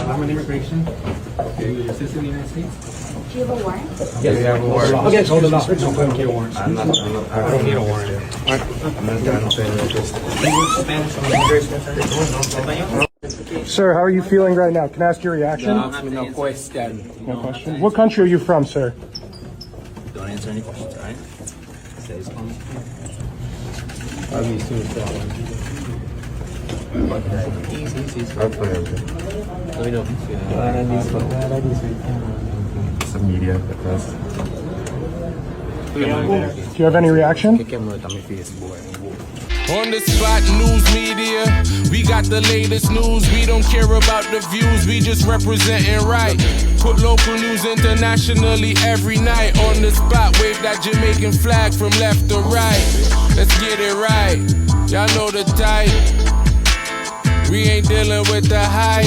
I'm an immigration. Okay, you're a citizen in the United States? Do you have a warrant? Yes, we have a warrant. Okay, hold it up. I don't need a warrant. I don't need a warrant. Sir, how are you feeling right now? Can I ask your reaction? No question. No question. What country are you from, sir? Don't answer any questions, alright? Says Let me know. Some media. Do you have any reaction? On the spot news media, we got the latest news. We don't care about the views, we just representing right. Put local news internationally every night. On the spot, wave that Jamaican flag from left to right. Let's get it right, y'all know the type. We ain't dealing with the hype.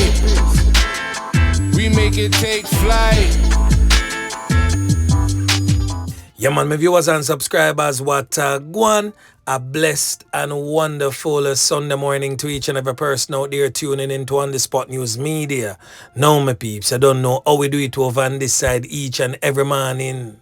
We make it take flight. Yeah, man, my viewers and subscribers, what go on. A blessed and wonderful Sunday morning to each and every person out there tuning into On The Spot News Media. Now, my peeps, I don't know how we do it over on this side each and every morning.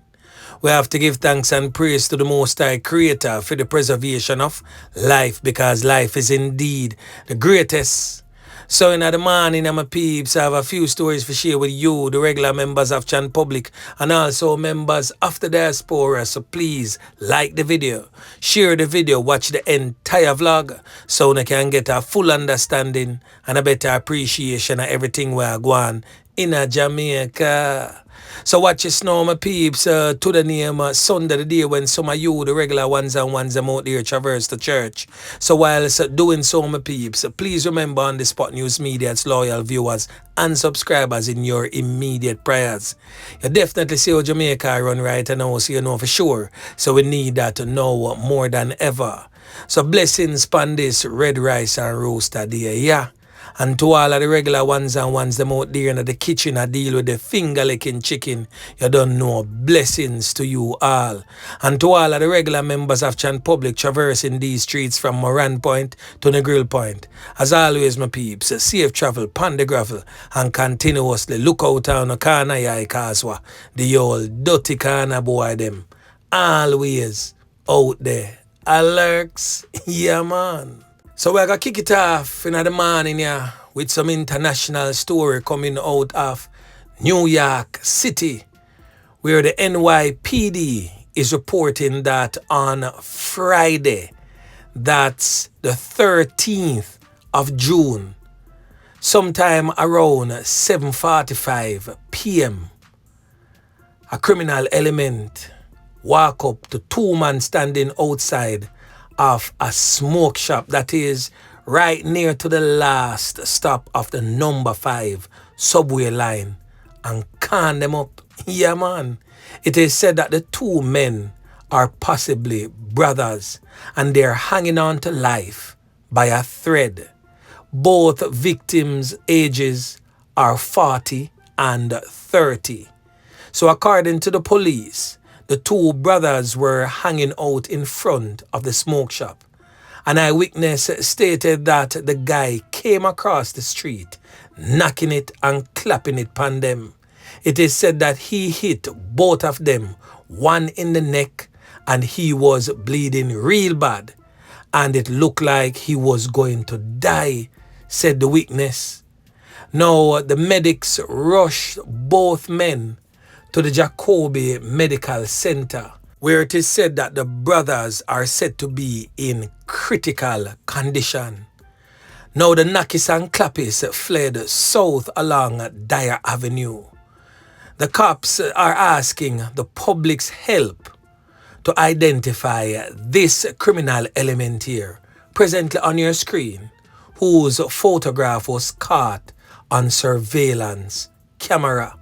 We have to give thanks and praise to the Most High Creator for the preservation of life, because life is indeed the greatest. So in the morning, my peeps, I have a few stories to share with you, the regular members of Chan Public, and also members of the diaspora. So please like the video, share the video, watch the entire vlog, so you can get a full understanding and a better appreciation of everything we are going in Jamaica. So watch your snow, my peeps, to the name Sunday, the day when some of you, the regular ones and ones them out there, traverse the church. So whilst doing so, my peeps, please remember On The Spot News Media's loyal viewers and subscribers in your immediate prayers. You definitely see how Jamaica run right now, so you know for sure. So we need that to know more than ever. So blessings upon this red rice and roaster day, yeah. And to all of the regular ones and ones them out there in the kitchen I deal with the finger-licking chicken, you don't know, blessings to you all. And to all of the regular members of Chan Public traversing these streets from Moran Point to the Grill Point. As always, my peeps, safe travel, pan the gravel, and continuously look out on the corner yai Kaswa, the old dirty corner boy them. Always out there. Alerts, yeah man. So we're going to kick it off in the morning here with some international story coming out of New York City, where the NYPD is reporting that on Friday, that's the 13th of June, sometime around 7:45 p.m., a criminal element walk up to two men standing outside of a smoke shop that is right near to the last stop of the number 5 subway line and can them up. Yeah, man. It is said that the two men are possibly brothers and they're hanging on to life by a thread. Both victims' ages are 40 and 30. So according to the police, the two brothers were hanging out in front of the smoke shop. An eyewitness stated that the guy came across the street, knocking it and clapping it upon them. It is said that he hit both of them, one in the neck, and he was bleeding real bad. And it looked like he was going to die, said the witness. Now, the medics rushed both men to the Jacoby Medical Center, where it is said that the brothers are said to be in critical condition. Now the Knockingz and Clappis fled south along Dyer Avenue. The cops are asking the public's help to identify this criminal element here, presently on your screen, whose photograph was caught on surveillance camera.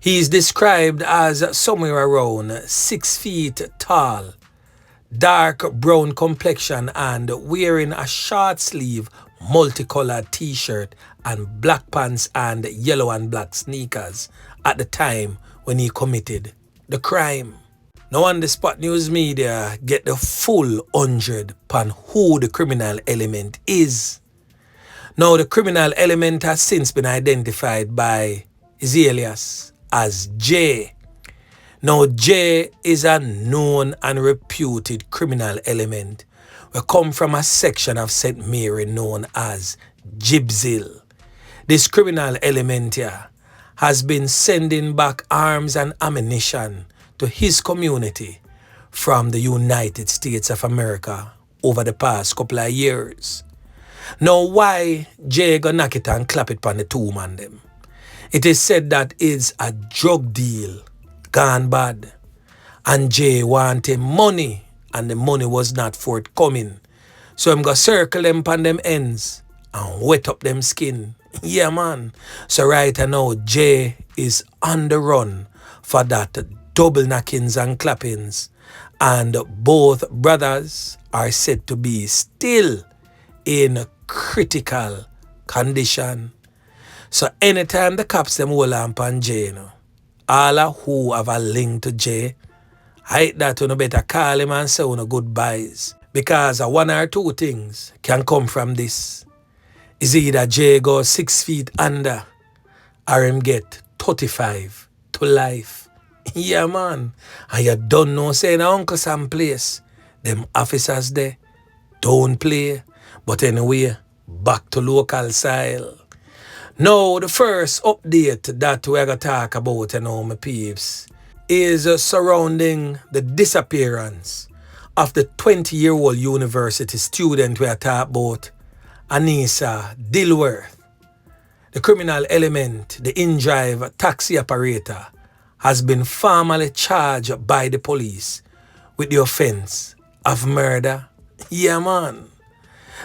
He is described as somewhere around 6 feet tall, dark brown complexion and wearing a short sleeve multicolored t-shirt and black pants and yellow and black sneakers at the time when he committed the crime. Now On The Spot News Media get the full 100 on who the criminal element is. Now, the criminal element has since been identified by his alias as J. Now, J is a known and reputed criminal element who come from a section of St. Mary known as Gibsville. This criminal element here has been sending back arms and ammunition to his community from the United States of America over the past couple of years. Now, why Jay go knock it and clap it on the two man them? It is said that it's a drug deal gone bad, and Jay wanted money, and the money was not forthcoming. So I'm gonna circle them on them ends and wet up them skin. Yeah, man. So right now, Jay is on the run for that double knockings and clappings, and both brothers are said to be still in critical condition. So anytime the cops them hold on pan Jay, you know, all who have a link to Jay, I hate that you better call him and say goodbyes. Because one or two things can come from this. Is either Jay goes 6 feet under or him get 35 to life. Yeah, man. And you don't know saying Uncle Sam place. Them officers there don't play. But anyway, back to local style. Now, the first update that we're going to talk about, my peeps, is surrounding the disappearance of the 20-year-old university student we are talking about, Anissa Dilworth. The criminal element, the in-drive taxi operator, has been formally charged by the police with the offense of murder. Yeah, man.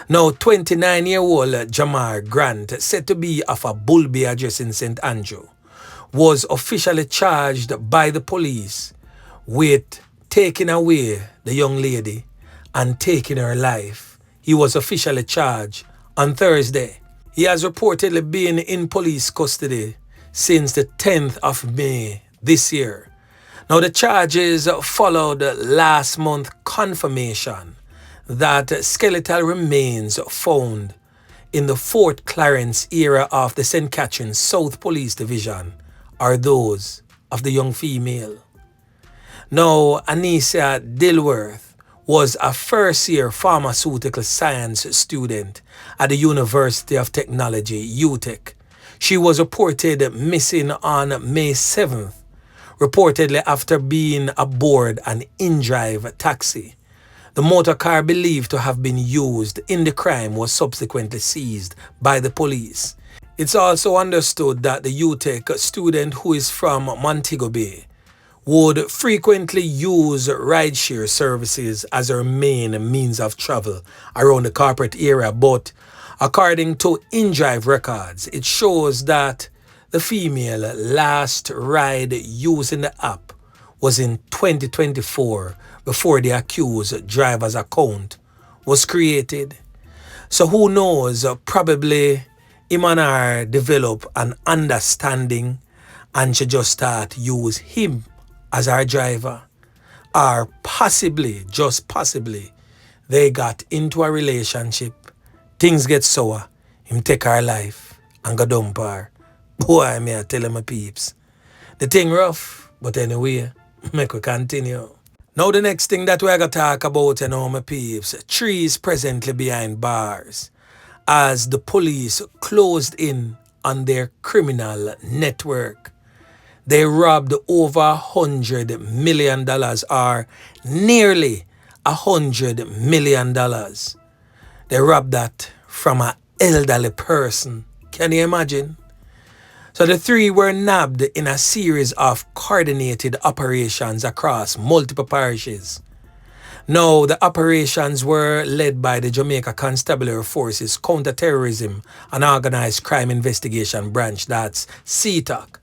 Now, 29-year-old Jamar Grant, said to be of a Bulby address in St. Andrew, was officially charged by the police with taking away the young lady and taking her life. He was officially charged on Thursday. He has reportedly been in police custody since the 10th of May this year. Now, the charges followed last month's confirmation that skeletal remains found in the Fort Clarence area of the St. Catharines South Police Division are those of the young female. Now, Anissa Dilworth was a first-year pharmaceutical science student at the University of Technology, UTech. She was reported missing on May 7th, reportedly after being aboard an in-drive taxi. The motor car believed to have been used in the crime was subsequently seized by the police. It's also understood that the UTech student, who is from Montego Bay, would frequently use rideshare services as her main means of travel around the corporate area, but according to in-drive records, it shows that the female last ride using the app was in 2024 before the accused driver's account was created. So who knows, probably him and her develop an understanding and she just start use him as her driver. Or possibly, just possibly, they got into a relationship, things get sour, him take her life and go dump her. Boy, me I tell him my peeps. The thing rough, but anyway, make we continue. Now the next thing that we're going to talk about, my peeps, trees presently behind bars as the police closed in on their criminal network. They robbed over $100 million or nearly $100 million. They robbed that from an elderly person. Can you imagine? So the three were nabbed in a series of coordinated operations across multiple parishes. Now, the operations were led by the Jamaica Constabulary Forces Counter-Terrorism and Organized Crime Investigation Branch, that's CTOC.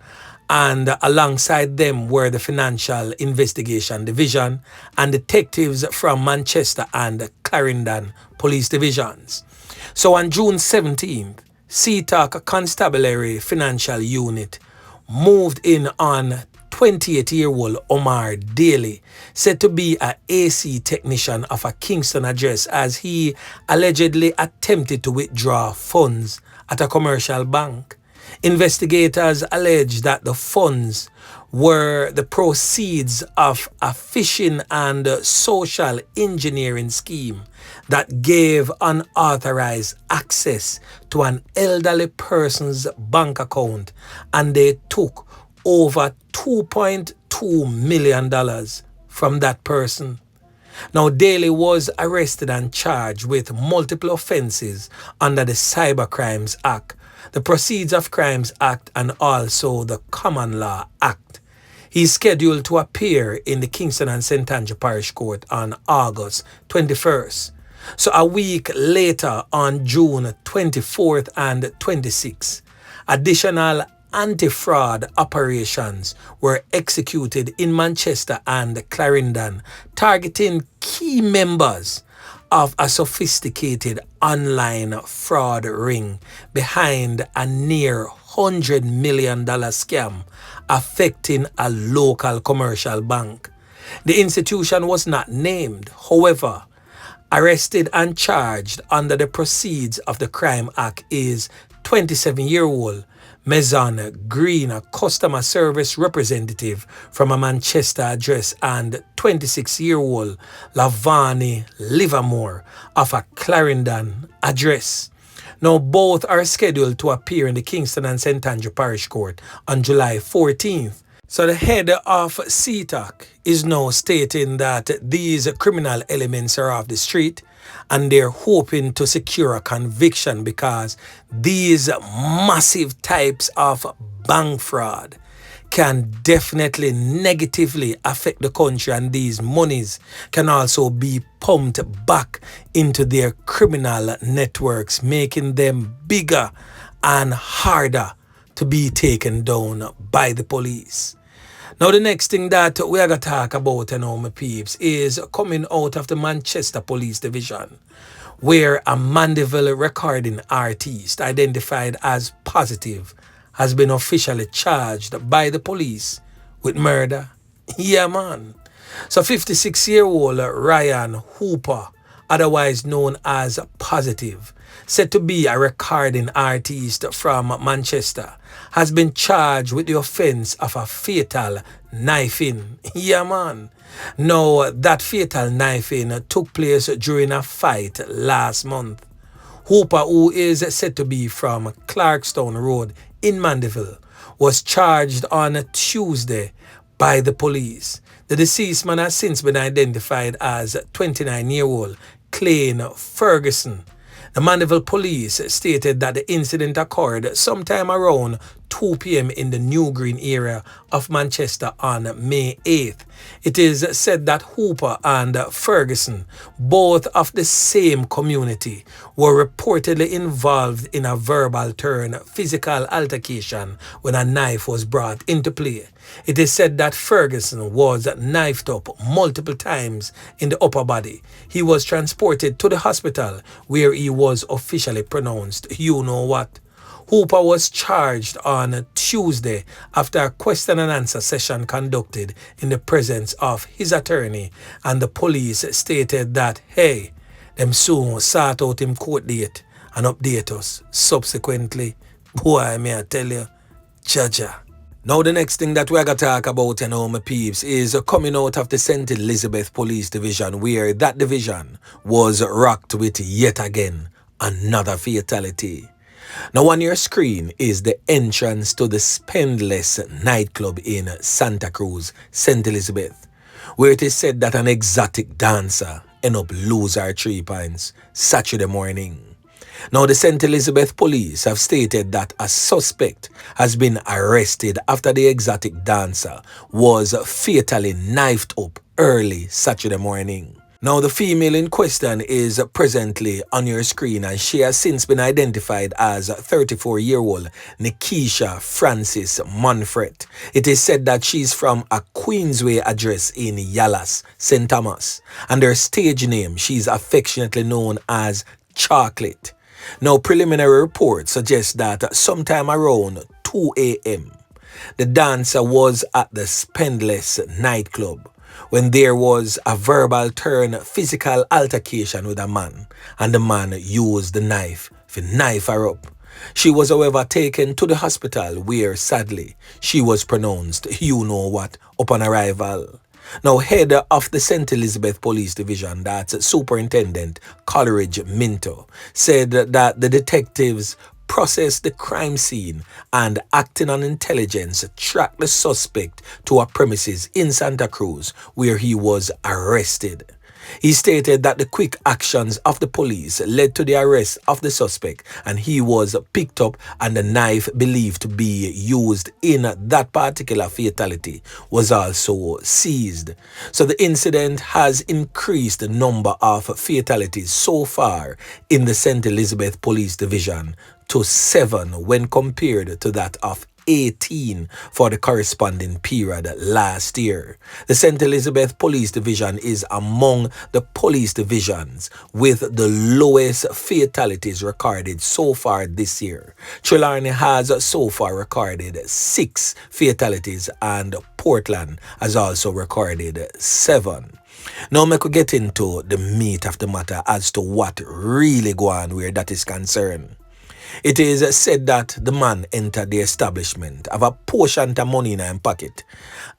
And alongside them were the Financial Investigation Division and detectives from Manchester and Clarendon Police Divisions. So on June 17th, CTOC Constabulary Financial Unit moved in on 28-year-old Omar Daly, said to be an AC technician of a Kingston address as he allegedly attempted to withdraw funds at a commercial bank. Investigators allege that the funds were the proceeds of a phishing and social engineering scheme that gave unauthorized access to an elderly person's bank account, and they took over $2.2 million from that person. Now, Daly was arrested and charged with multiple offenses under the Cybercrimes Act, the Proceeds of Crimes Act, and also the Common Law Act. He's scheduled to appear in the Kingston and St. Andrew Parish Court on August 21st. So a week later, on June 24th and 26th, additional anti-fraud operations were executed in Manchester and Clarendon, targeting key members of a sophisticated online fraud ring behind a near $100 million scam affecting a local commercial bank. The institution was not named, however. Arrested and charged under the Proceeds of the Crime Act is 27-year-old Maison Green, a customer service representative from a Manchester address, and 26-year-old Lavani Livermore of a Clarendon address. Now, both are scheduled to appear in the Kingston and St. Andrew Parish Court on July 14th. So the head of CTAC is now stating that these criminal elements are off the street and they're hoping to secure a conviction because these massive types of bank fraud can definitely negatively affect the country, and these monies can also be pumped back into their criminal networks, making them bigger and harder to be taken down by the police. Now, the next thing that we are going to talk about, my peeps, is coming out of the Manchester Police Division, where a Mandeville recording artist identified as positive has been officially charged by the police with murder. Yeah, man. So 56-year-old Ryan Hooper, otherwise known as Positive, said to be a recording artist from Manchester, has been charged with the offense of a fatal knifing. Yeah, man. Now, that fatal knifing took place during a fight last month. Hooper, who is said to be from Clarkstown Road in Mandeville, was charged on Tuesday by the police. The deceased man has since been identified as 29-year-old Clayne Ferguson. The Mandeville police stated that the incident occurred sometime around 2 p.m. in the New Green area of Manchester on May 8th. It is said that Hooper and Ferguson, both of the same community, were reportedly involved in a verbal turn physical altercation when a knife was brought into play. It is said that Ferguson was knifed up multiple times in the upper body. He was transported to the hospital where he was officially pronounced you know what. Hooper was charged on Tuesday after a question and answer session conducted in the presence of his attorney, and the police stated that, hey, them soon sort out him court date and update us subsequently. Boy, may I tell you, Jaja. Now, the next thing that we're going to talk about, my peeps, is coming out of the St. Elizabeth Police Division, where that division was rocked with yet again another fatality. Now, on your screen is the entrance to the Spendless nightclub in Santa Cruz, St. Elizabeth, where it is said that an exotic dancer ended up losing her 3 pints Saturday morning. Now, the St. Elizabeth police have stated that a suspect has been arrested after the exotic dancer was fatally knifed up early Saturday morning. Now, the female in question is presently on your screen, and she has since been identified as 34-year-old Nickesha Francis Monfret. It is said that she's from a Queensway address in Yallas, St. Thomas, and her stage name she's affectionately known as Chocolate. Now, preliminary reports suggest that sometime around 2 a.m., The dancer was at the Spendless nightclub when there was a verbal turn physical altercation with a man, and the man used the knife to knife her up. She was, however, taken to the hospital where, sadly, she was pronounced you-know-what upon arrival. Now, head of the St. Elizabeth Police Division, that's Superintendent Coleridge Minto, said that the detectives processed the crime scene and, acting on intelligence, tracked the suspect to a premises in Santa Cruz where he was arrested. He stated that the quick actions of the police led to the arrest of the suspect, and he was picked up, and the knife believed to be used in that particular fatality was also seized. So the incident has increased the number of fatalities so far in the St. Elizabeth Police Division to 7 when compared to that of 18 for the corresponding period last year. The St. Elizabeth Police Division is among the police divisions with the lowest fatalities recorded so far this year. Trelawney has so far recorded 6 fatalities, and Portland has also recorded 7. Now, we could get into the meat of the matter as to what really go on where that is concerned. It is said that the man entered the establishment, have a portion of money in his pocket,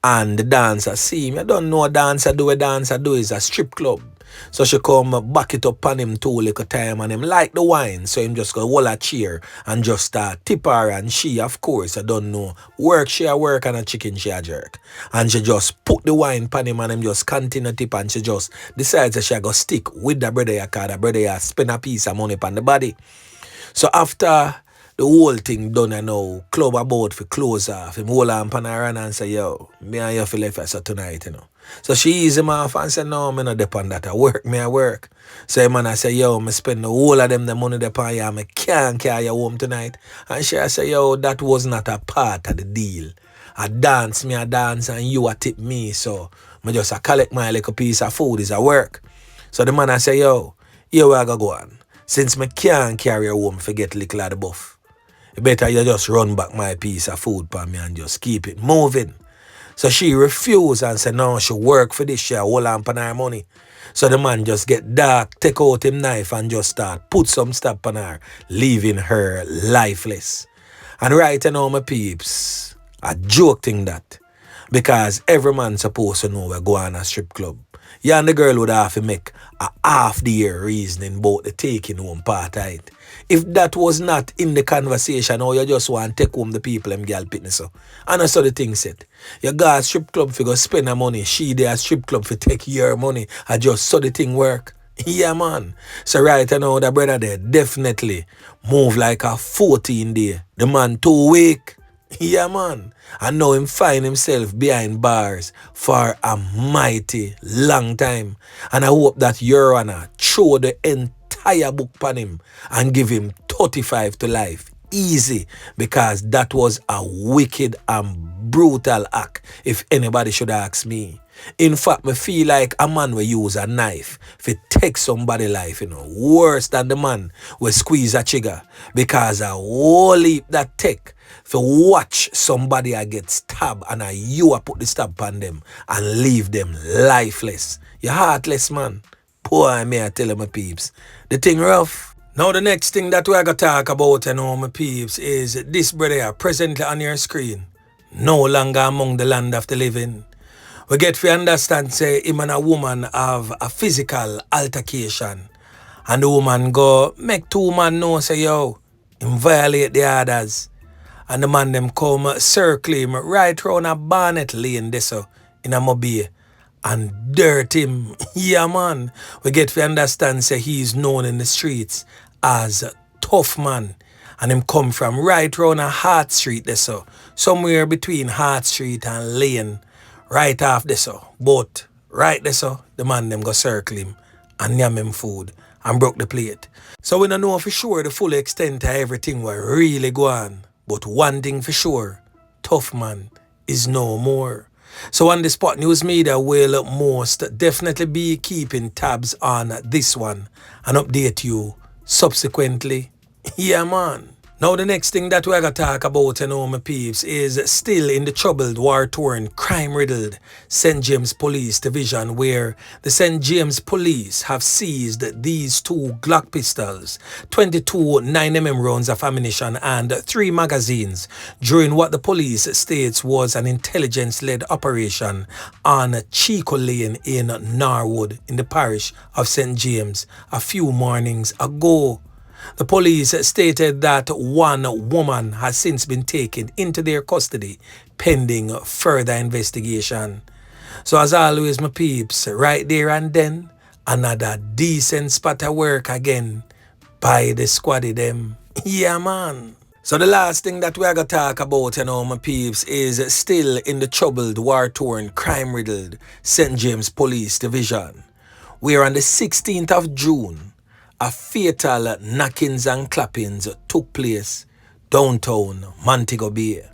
and the dancer see him. You don't know a dancer do. A dancer do is a strip club. So she come back it up on him 2 little time, and him like the wine, so him just go hold a chair and just start tip her, and she, of course, I don't know, work she a work and a chicken she a jerk. And she just put the wine pan him, and him just continue tip, and she just decides that she go stick with the brother, because the brother spend a piece of money upon the body. So after the whole thing done, I know, club about for close off, him hold on pan her and say, yo, me and you feel left us tonight, you know. So she ease him off and say, no, me not depend that. I work. So him and I say, yo, me spend the whole of them the money upon you, and me can't carry you home tonight. And she say, yo, that was not a part of the deal. I dance, and you a tip me, so me just a collect my little piece of food is a work. So the man I say, yo, here we go on. Since me can't carry her home, forget little of the buff. Better you just run back my piece of food for me and just keep it moving. So she refused and said, no, she work for this, she hold on for her money. So the man just get dark, take out him knife and just start put some stuff on her, leaving her lifeless. And right now, my peeps, a joke thing that. Because every man supposed to know we go on a strip club. You and the girl would have to make a half the year reasoning about the taking home part of it. If that was not in the conversation, or you just want to take home the people them girl pitney so. And that's how the thing said. You got a strip club for go spend her money. She there a strip club for take your money. I just saw the thing work. Yeah, man. So right now, the brother there definitely move like a 14 day. The man too weak. Yeah, man. And now him find himself behind bars for a mighty long time. And I hope that Your Honor throw the entire book on him and give him 35 to life. Easy. Because that was a wicked and brutal act, if anybody should ask me. In fact, me feel like a man will use a knife to take somebody's life, you know, worse than the man will squeeze a trigger, because a whole heap that take to watch somebody get stabbed and you a put the stab on them and leave them lifeless. You're heartless, man. Poor me, I tell you, my peeps. The thing rough. Now the next thing that we're going to talk about, you know, my peeps, is this brother here presently on your screen. No longer among the land of the living. We get to understand, say, him and a woman have a physical altercation. And the woman go, make 2 men know, say, yo, him violate the others. And the man them come circle him right round a Barnett Lane there, so, in a Mobay, and dirt him. Yeah, man. We get to understand, say, he's known in the streets as a tough man. And him come from right round a Hart Street there, so, somewhere between Hart Street and Lane. Right off this so, but right there so, the man them go circle him and yam him food and broke the plate. So we don't know for sure the full extent of everything what really go on. But one thing for sure, tough man is no more. So on the Spot News Media will most definitely be keeping tabs on this one and update you subsequently. Yeah, man. Now the next thing that we're going to talk about, my peeps, is still in the troubled, war-torn, crime-riddled St. James Police Division, where the St. James Police have seized these 2 Glock pistols, 22 9mm rounds of ammunition and 3 magazines during what the police states was an intelligence-led operation on Chico Lane in Norwood in the parish of St. James a few mornings ago. The police stated that 1 woman has since been taken into their custody pending further investigation. So as always, my peeps, right there and then, another decent spot of work again by the squaddy them. Yeah, man. So the last thing that we're going to talk about, my peeps, is still in the troubled, war-torn, crime-riddled St. James Police Division, where on the 16th of June, a fatal knockings and clappings took place downtown Montego Bay,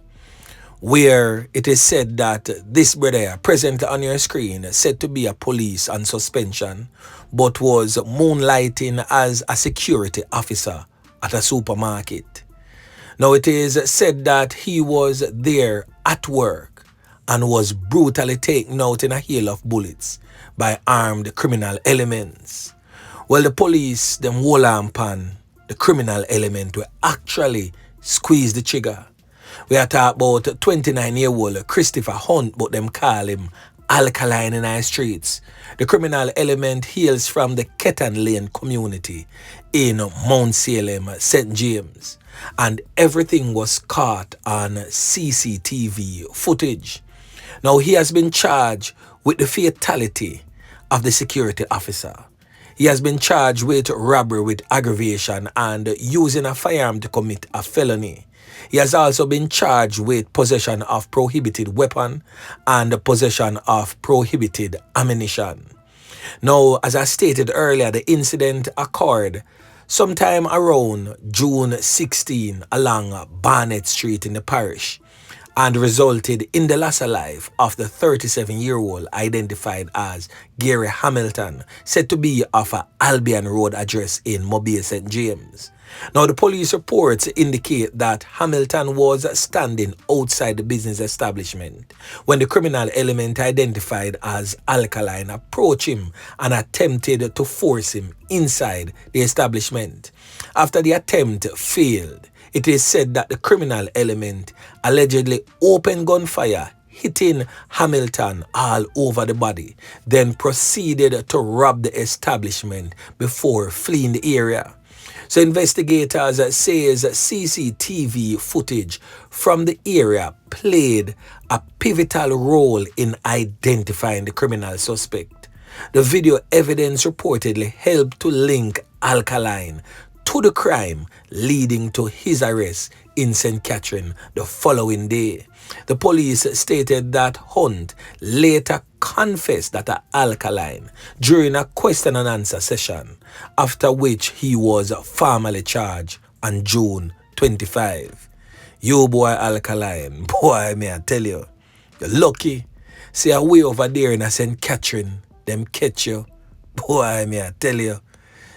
where it is said that this brother presently on your screen said to be a police on suspension but was moonlighting as a security officer at a supermarket. Now it is said that he was there at work and was brutally taken out in a hail of bullets by armed criminal elements. Well, the police, them hold on pan, the criminal element will actually squeeze the trigger. We are talking about 29-year-old Christopher Hunt, but them call him Alkaline in our streets. The criminal element hails from the Ketan Lane community in Mount Salem, St. James. And everything was caught on CCTV footage. Now, he has been charged with the fatality of the security officer. He has been charged with robbery with aggravation and using a firearm to commit a felony. He has also been charged with possession of prohibited weapon and possession of prohibited ammunition. Now, as I stated earlier, the incident occurred sometime around June 16 along Barnett Street in the parish, and resulted in the loss of life of the 37-year-old identified as Gary Hamilton, said to be of a Albion Road address in Mobay, St. James. Now, the police reports indicate that Hamilton was standing outside the business establishment when the criminal element identified as Alkaline approached him and attempted to force him inside the establishment. After the attempt failed, it is said that the criminal element allegedly opened gunfire, hitting Hamilton all over the body, then proceeded to rob the establishment before fleeing the area. So investigators says CCTV footage from the area played a pivotal role in identifying the criminal suspect. The video evidence reportedly helped to link Alkaline to the crime, leading to his arrest in St. Catherine the following day. The police stated that Hunt later confessed that Alkaline during a question and answer session, after which he was formally charged on June 25. You boy Alkaline, boy, may I tell you, you're lucky. See a way over there in St. Catherine, them catch you. Boy, may I tell you,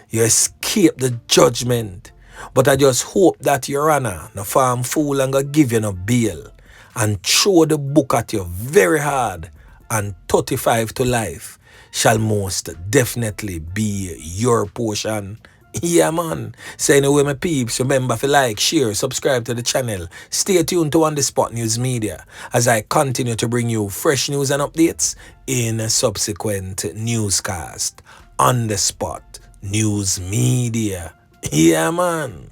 you escape the judgment. But I just hope that Your Honor, no farm fool and go give you no bail and throw the book at you very hard, and 35 to life shall most definitely be your portion. Yeah, man. So anyway, my peeps, remember to like, share, subscribe to the channel. Stay tuned to On The Spot News Media as I continue to bring you fresh news and updates in a subsequent newscast. On The Spot News Media. Yeah, man.